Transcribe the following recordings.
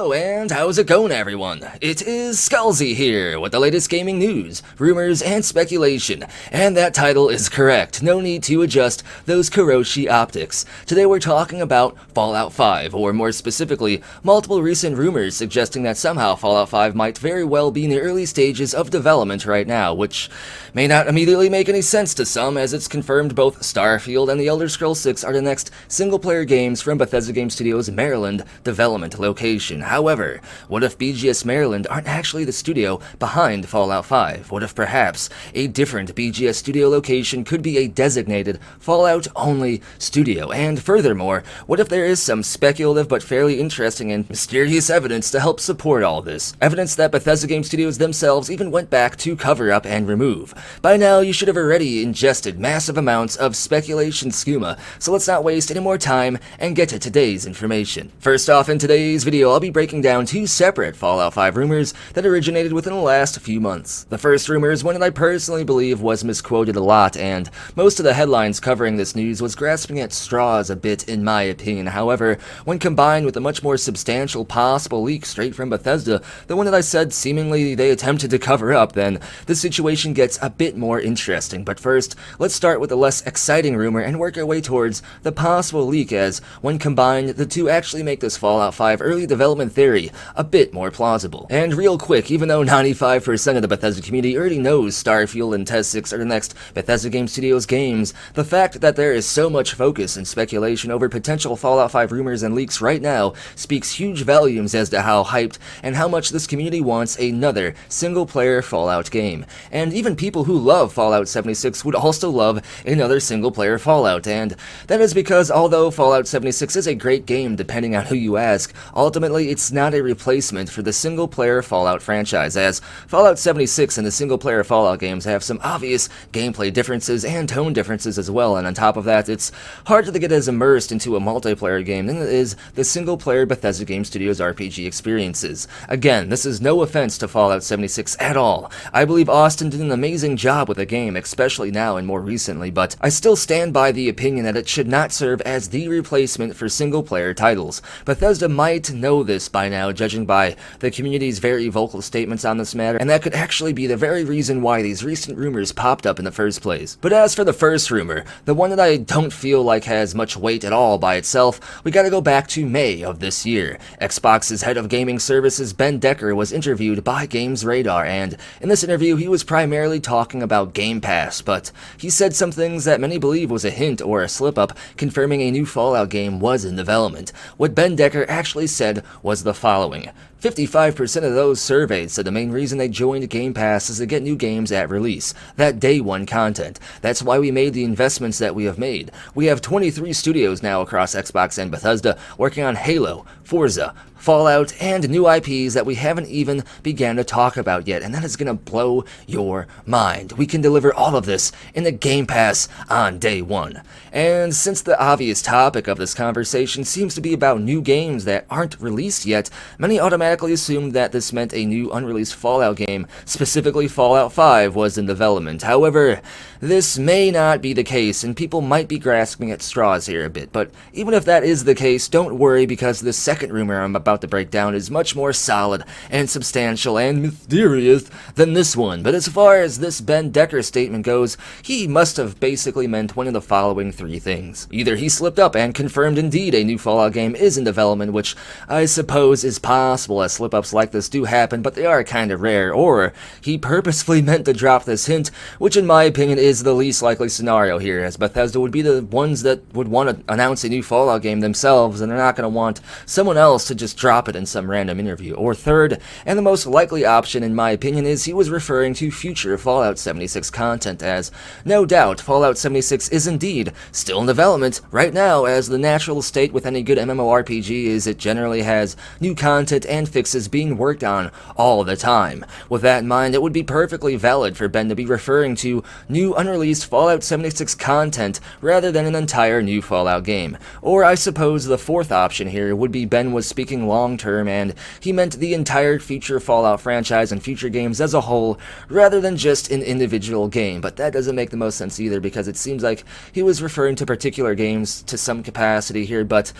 Hello, and how's it going, everyone? It is Skullzi here with the latest gaming news, rumors, and speculation. And that title is correct. No need to adjust those Kuroshi optics. Today we're talking about Fallout 5, or more specifically, multiple recent rumors suggesting that somehow Fallout 5 might very well be in the early stages of development right now, which may not immediately make any sense to some, as it's confirmed both Starfield and The Elder Scrolls 6 are the next single-player games from Bethesda Game Studios' Maryland development location. However, what if BGS Maryland aren't actually the studio behind Fallout 5? What if perhaps a different BGS studio location could be a designated Fallout-only studio? And furthermore, what if there is some speculative but fairly interesting and mysterious evidence to help support all this? Evidence that Bethesda Game Studios themselves even went back to cover up and remove. By now, you should have already ingested massive amounts of speculation skooma, so let's not waste any more time and get to today's information. First off, in today's video, I'll be breaking down two separate Fallout 5 rumors that originated within the last few months. The first rumor is one that I personally believe was misquoted a lot, and most of the headlines covering this news was grasping at straws a bit in my opinion. However, when combined with a much more substantial possible leak straight from Bethesda, the one that I said seemingly they attempted to cover up, then the situation gets a bit more interesting. But first, let's start with the less exciting rumor and work our way towards the possible leak, as when combined, the two actually make this Fallout 5 early development theory a bit more plausible. And real quick, even though 95% of the Bethesda community already knows Starfield and Test 6 are the next Bethesda Game Studios games, the fact that there is so much focus and speculation over potential Fallout 5 rumors and leaks right now speaks huge volumes as to how hyped and how much this community wants another single-player Fallout game. And even people who love Fallout 76 would also love another single-player Fallout, and that is because although Fallout 76 is a great game depending on who you ask, ultimately it's not a replacement for the single-player Fallout franchise, as Fallout 76 and the single-player Fallout games have some obvious gameplay differences and tone differences as well, and on top of that, it's harder to get as immersed into a multiplayer game than it is the single-player Bethesda Game Studios RPG experiences. Again, this is no offense to Fallout 76 at all. I believe Austin did an amazing job with the game, especially now and more recently, but I still stand by the opinion that it should not serve as the replacement for single-player titles. Bethesda might know this by now, judging by the community's very vocal statements on this matter, and that could actually be the very reason why these recent rumors popped up in the first place. But as for the first rumor, the one that I don't feel like has much weight at all by itself, we gotta go back to May of this year. Xbox's head of gaming services, Ben Decker, was interviewed by Games Radar, and in this interview he was primarily talking about Game Pass, but he said some things that many believe was a hint or a slip-up, confirming a new Fallout game was in development. What Ben Decker actually said was the following: 55% of those surveyed said the main reason they joined Game Pass is to get new games at release, that day one content. That's why we made the investments that we have made. We have 23 studios now across Xbox and Bethesda working on Halo, Forza, Fallout, and new IPs that we haven't even began to talk about yet, and that is gonna blow your mind. We can deliver all of this in the Game Pass on day one. And since the obvious topic of this conversation seems to be about new games that aren't released yet, many automatically assumed that this meant a new unreleased Fallout game, specifically Fallout 5, was in development. However, this may not be the case, and people might be grasping at straws here a bit, but even if that is the case, don't worry, because the second rumor I'm about to break down is much more solid and substantial and mysterious than this one. But as far as this Ben Decker statement goes, he must have basically meant one of the following three things. Either he slipped up and confirmed indeed a new Fallout game is in development, which I suppose is possible as slip-ups like this do happen, but they are kind of rare, or he purposefully meant to drop this hint, which in my opinion is the least likely scenario here, as Bethesda would be the ones that would want to announce a new Fallout game themselves, and they're not going to want someone else to just drop it in some random interview. Or third, and the most likely option in my opinion, is he was referring to future Fallout 76 content, as no doubt Fallout 76 is indeed still in development right now, as the natural state with any good MMORPG is it generally has new content and fixes being worked on all the time. With that in mind, it would be perfectly valid for Ben to be referring to new unreleased Fallout 76 content rather than an entire new Fallout game. Or I suppose the fourth option here would be Ben was speaking long-term, and he meant the entire future Fallout franchise and future games as a whole, rather than just an individual game. But that doesn't make the most sense either, because it seems like he was referring to particular games to some capacity here, but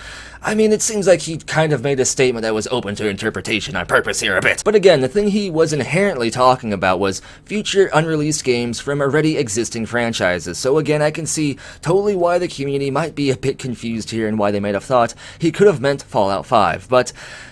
I mean, it seems like he kind of made a statement that was open to interpretation on purpose here a bit. But again, the thing he was inherently talking about was future unreleased games from already existing franchises. So again, I can see totally why the community might be a bit confused here and why they might have thought he could have meant Fallout 5. But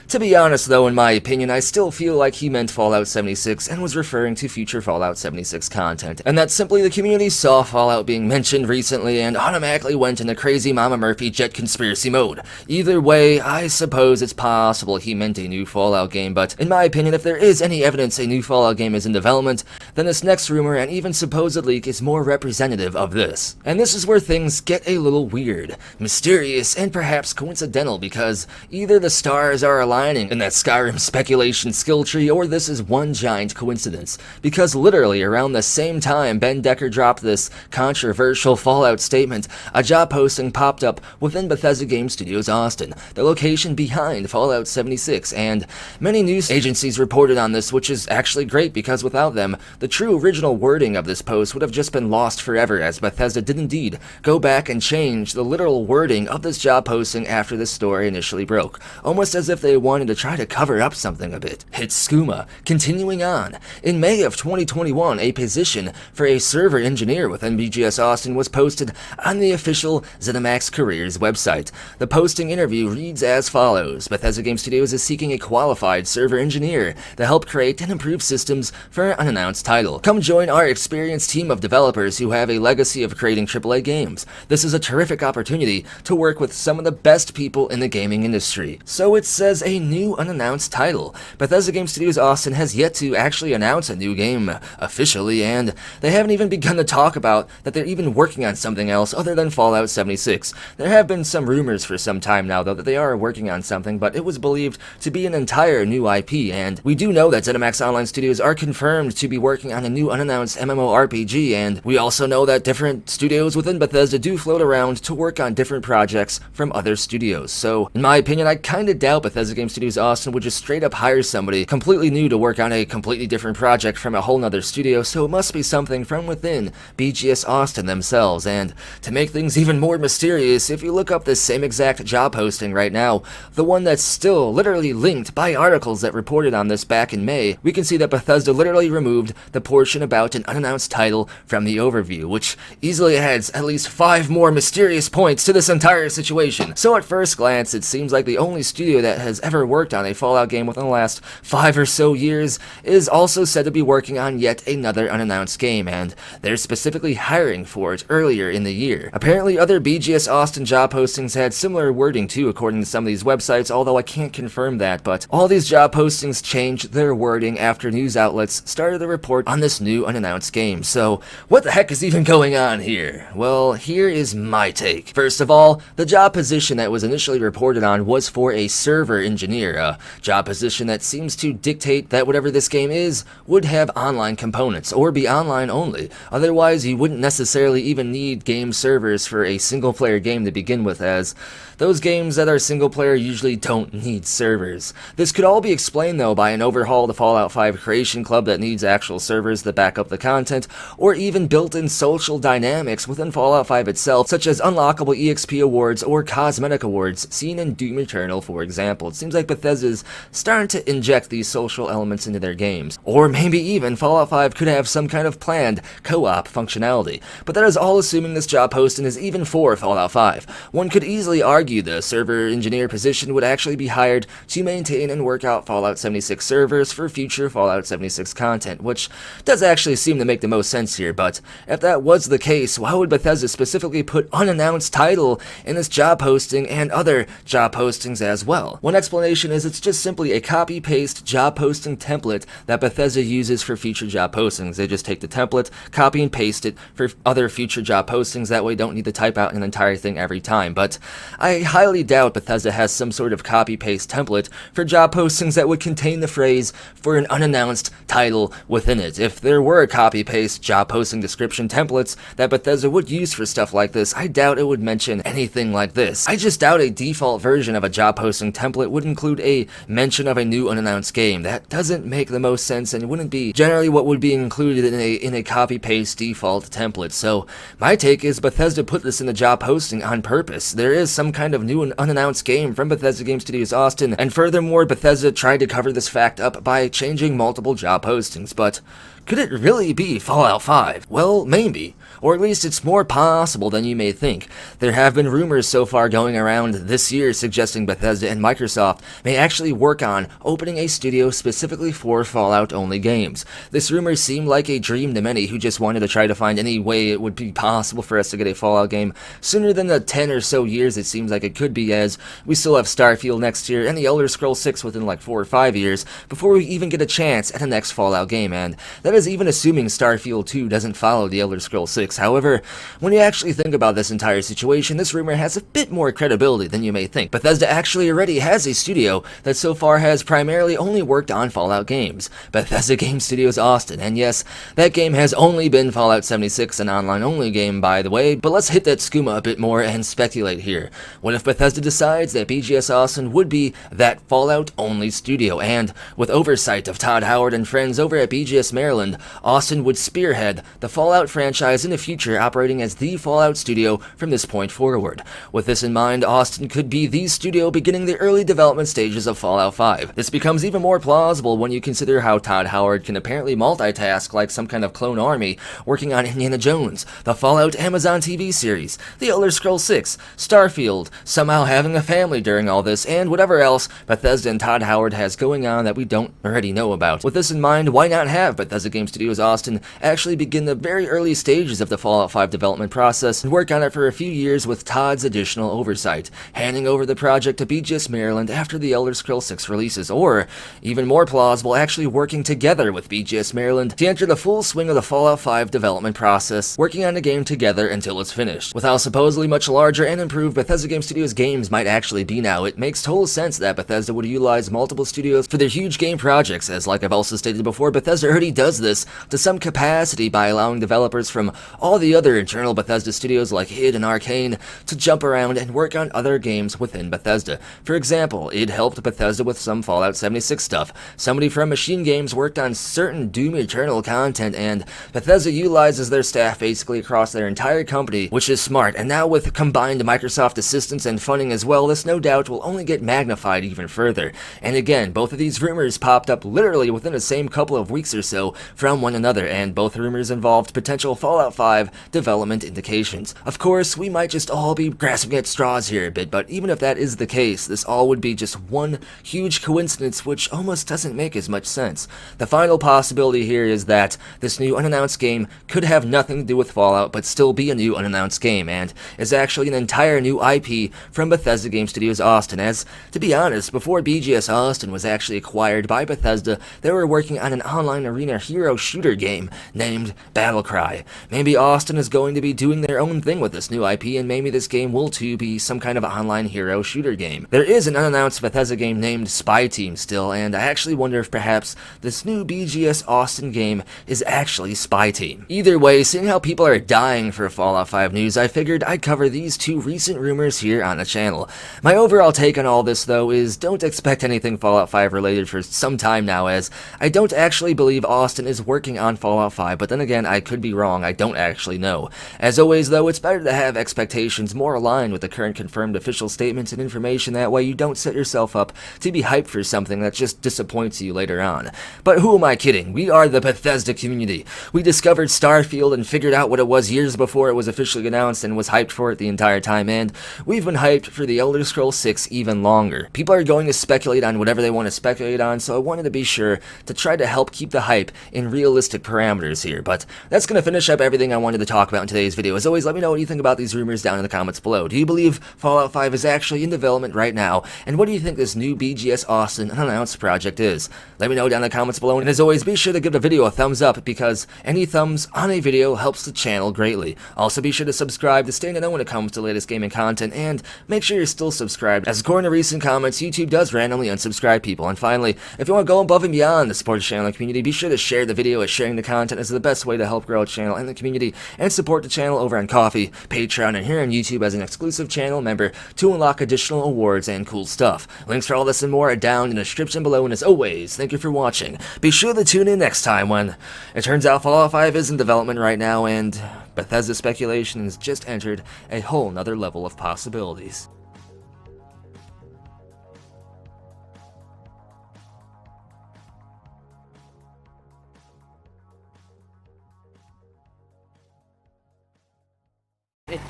to be honest though, in my opinion, I still feel like he meant Fallout 76 and was referring to future Fallout 76 content. And that simply the community saw Fallout being mentioned recently and automatically went into crazy Mama Murphy jet conspiracy mode. Either way, I suppose it's possible he meant a new Fallout game, but in my opinion, if there is any evidence a new Fallout game is in development, then this next rumor and even supposed leak is more representative of this. And this is where things get a little weird, mysterious, and perhaps coincidental, because either the stars are aligned in that Skyrim speculation skill tree, or this is one giant coincidence, because literally around the same time Ben Decker dropped this controversial Fallout statement, a job posting popped up within Bethesda Game Studios Austin, the location behind Fallout 76, and many news agencies reported on this, which is actually great, because without them, the true original wording of this post would have just been lost forever, as Bethesda did indeed go back and change the literal wording of this job posting after this story initially broke, almost as if they wanted to try to cover up something a bit. Hits skooma. Continuing on, in May of 2021, a position for a server engineer within BGS Austin was posted on the official ZeniMax Careers website. The posting interview reads as follows: Bethesda Game Studios is seeking a qualified server engineer to help create and improve systems for an unannounced title. Come join our experienced team of developers who have a legacy of creating AAA games. This is a terrific opportunity to work with some of the best people in the gaming industry. So it says a new unannounced title. Bethesda Game Studios Austin has yet to actually announce a new game officially, and they haven't even begun to talk about that they're even working on something else other than Fallout 76. There have been some rumors for some time now, though, that they are working on something, but it was believed to be an entire new IP, and we do know that ZeniMax Online Studios are confirmed to be working on a new unannounced MMORPG, and we also know that different studios within Bethesda do float around to work on different projects from other studios. So, in my opinion, I kinda doubt Bethesda Game Studios Austin would just straight up hire somebody completely new to work on a completely different project from a whole nother studio, so it must be something from within BGS Austin themselves. And to make things even more mysterious, if you look up this same exact job posting right now, the one that's still literally linked by articles that reported on this back in May, we can see that Bethesda literally removed the portion about an unannounced title from the overview, which easily adds at least 5 more mysterious points to this entire situation. So at first glance, it seems like the only studio that has ever worked on a Fallout game within the last 5 or so years is also said to be working on yet another unannounced game, and they're specifically hiring for it earlier in the year. Apparently other BGS Austin job postings had similar wording too, according to some of these websites, although I can't confirm that, but all these job postings changed their wording after news outlets started to report on this new unannounced game. So what the heck is even going on here? Well, here is my take. First of all, the job position that was initially reported on was for a server engineer, a job position that seems to dictate that whatever this game is would have online components, or be online only. Otherwise, you wouldn't necessarily even need game servers for a single-player game to begin with, as those games that are single-player usually don't need servers. This could all be explained, though, by an overhaul to Fallout 5 Creation Club that needs actual servers that back up the content, or even built-in social dynamics within Fallout 5 itself, such as unlockable EXP awards or cosmetic awards, seen in Doom Eternal, for example. It seems like Bethesda's starting to inject these social elements into their games. Or maybe even Fallout 5 could have some kind of planned co-op functionality. But that is all assuming this job posting is even for Fallout 5. One could easily argue the server engineer position would actually be hired to maintain and work out Fallout 76 servers for future Fallout 76 content, which does actually seem to make the most sense here. But if that was the case, why would Bethesda specifically put unannounced title in this job posting and other job postings as well? One explanation is it's just simply a copy-paste job posting template that Bethesda uses for future job postings. They just take the template, copy and paste it for other future job postings, that way you don't need to type out an entire thing every time. But I highly doubt Bethesda has some sort of copy-paste template for job postings that would contain the phrase for an unannounced title within it. If there were copy-paste job posting description templates that Bethesda would use for stuff like this, I doubt it would mention anything like this. I just doubt a default version of a job posting template would include a mention of a new unannounced game. That doesn't make the most sense and wouldn't be generally what would be included in a copy-paste default template. So my take is Bethesda put this in the job posting on purpose. There is some kind of new and unannounced game from Bethesda Game Studios Austin, and furthermore, Bethesda tried to cover this fact up by changing multiple job postings. But could it really be Fallout 5? Well, maybe. Or at least it's more possible than you may think. There have been rumors so far going around this year suggesting Bethesda and Microsoft may actually work on opening a studio specifically for Fallout-only games. This rumor seemed like a dream to many who just wanted to try to find any way it would be possible for us to get a Fallout game sooner than the 10 or so years it seems like it could be, as we still have Starfield next year and the Elder Scrolls 6 within like 4 or 5 years before we even get a chance at a next Fallout game, and that is even assuming Starfield 2 doesn't follow the Elder Scrolls 6. However, when you actually think about this entire situation, this rumor has a bit more credibility than you may think. Bethesda actually already has a studio that so far has primarily only worked on Fallout games, Bethesda Game Studios Austin, and yes, that game has only been Fallout 76, an online-only game by the way, but let's hit that skooma a bit more and speculate here. What if Bethesda decides that BGS Austin would be that Fallout-only studio, and with oversight of Todd Howard and friends over at BGS Maryland, Austin would spearhead the Fallout franchise in the future, operating as the Fallout studio from this point forward. With this in mind, Austin could be the studio beginning the early development stages of Fallout 5. This becomes even more plausible when you consider how Todd Howard can apparently multitask like some kind of clone army, working on Indiana Jones, the Fallout Amazon TV series, the Elder Scrolls 6, Starfield, somehow having a family during all this, and whatever else Bethesda and Todd Howard has going on that we don't already know about. With this in mind, why not have Bethesda Game Studios Austin actually begin the very early stages of the Fallout 5 development process and work on it for a few years with Todd's additional oversight, handing over the project to BGS Maryland after the Elder Scrolls 6 releases, or, even more plausible, actually working together with BGS Maryland to enter the full swing of the Fallout 5 development process, working on the game together until it's finished. With how supposedly much larger and improved Bethesda Game Studios games might actually be now, it makes total sense that Bethesda would utilize multiple studios for their huge game projects, as like I've also stated before, Bethesda already does this to some capacity by allowing developers from all the other internal Bethesda studios like id and Arcane to jump around and work on other games within Bethesda. For example, id helped Bethesda with some Fallout 76 stuff, somebody from Machine Games worked on certain Doom Eternal content, and Bethesda utilizes their staff basically across their entire company, which is smart, and now with combined Microsoft assistance and funding as well, this no doubt will only get magnified even further. And again, both of these rumors popped up literally within the same couple of weeks or so from one another, and both rumors involved potential Fallout 5 development indications. Of course, we might just all be grasping at straws here a bit, but even if that is the case, this all would be just one huge coincidence which almost doesn't make as much sense. The final possibility here is that this new unannounced game could have nothing to do with Fallout, but still be a new unannounced game, and is actually an entire new IP from Bethesda Game Studios Austin, as, to be honest, before BGS Austin was actually acquired by Bethesda, they were working on an online arena hero shooter game named Battlecry. Maybe Austin is going to be doing their own thing with this new IP, and maybe this game will too be some kind of online hero shooter game. There is an unannounced Bethesda game named Spy Team still, and I actually wonder if perhaps this new BGS Austin game is actually Spy Team. Either way, seeing how people are dying for Fallout 5 news, I figured I'd cover these two recent rumors here on the channel. My overall take on all this though is don't expect anything Fallout 5 related for some time now, as I don't actually believe Austin is working on Fallout 5, but then again, I could be wrong, I don't actually know. As always though, it's better to have expectations more aligned with the current confirmed official statements and information, that way you don't set yourself up to be hyped for something that just disappoints you later on. But who am I kidding? We are the Bethesda community. We discovered Starfield and figured out what it was years before it was officially announced and was hyped for it the entire time, and we've been hyped for the Elder Scrolls 6 even longer. People are going to speculate on whatever they want to speculate on, so I wanted to be sure to try to help keep the hype in realistic parameters here. But that's going to finish up everything I wanted to talk about in today's video. As always, let me know what you think about these rumors down in the comments below. Do you believe Fallout 5 is actually in development right now? And what do you think this new BGS Austin unannounced project is? Let me know down in the comments below, and as always, be sure to give the video a thumbs up, because any thumbs on a video helps the channel greatly. Also, be sure to subscribe to stay in the know when it comes to the latest gaming content, and make sure you're still subscribed, as according to recent comments, YouTube does randomly unsubscribe people. And finally, if you want to go above and beyond to support the channel and community, be sure to share share the video, as sharing the content is the best way to help grow a channel and the community, and support the channel over on Ko-fi, Patreon, and here on YouTube as an exclusive channel member to unlock additional awards and cool stuff. Links for all this and more are down in the description below, and as always, thank you for watching. Be sure to tune in next time when it turns out Fallout 5 is in development right now, and Bethesda speculation has just entered a whole nother level of possibilities.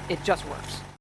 It just works.